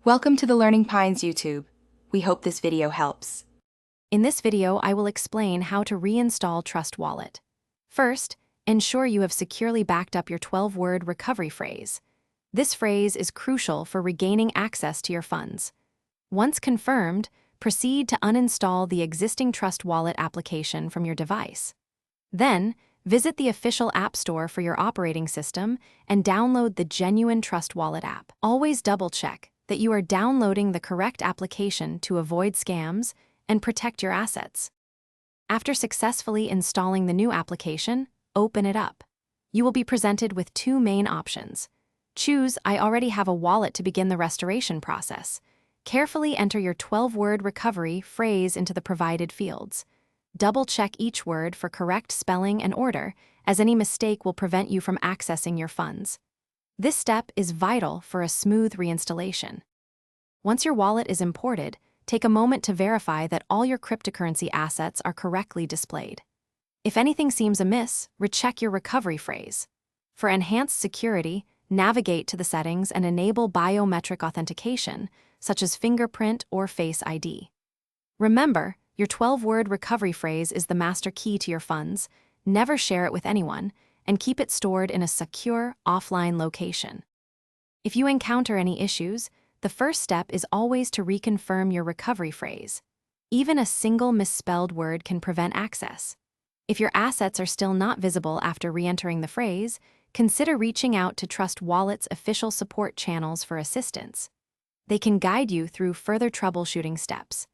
Welcome to the Learning Pines YouTube. We hope this video helps. In this video, I will explain how to reinstall Trust Wallet. First, ensure you have securely backed up your 12-word recovery phrase. This phrase is crucial for regaining access to your funds. Once confirmed, proceed to uninstall the existing Trust Wallet application from your device. Then, visit the official App Store for your operating system and download the genuine Trust Wallet app. Always double-check that you are downloading the correct application to avoid scams and protect your assets. After successfully installing the new application, open it up. You will be presented with two main options. Choose I already have a wallet to begin the restoration process. Carefully enter your 12-word recovery phrase into the provided fields. Double-check each word for correct spelling and order, as any mistake will prevent you from accessing your funds. This step is vital for a smooth reinstallation. Once your wallet is imported, take a moment to verify that all your cryptocurrency assets are correctly displayed. If anything seems amiss, recheck your recovery phrase. For enhanced security, navigate to the settings and enable biometric authentication, such as fingerprint or Face ID. Remember, your 12-word recovery phrase is the master key to your funds. Never share it with anyone, and keep it stored in a secure, offline location. If you encounter any issues, the first step is always to reconfirm your recovery phrase. Even a single misspelled word can prevent access. If your assets are still not visible after re-entering the phrase, consider reaching out to Trust Wallet's official support channels for assistance. They can guide you through further troubleshooting steps.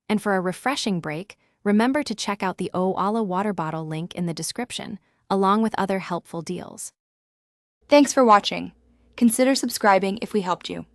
And for a refreshing break, remember to check out the Oala water bottle link in the description, along with other helpful deals. Thanks for watching. Consider subscribing if we helped you.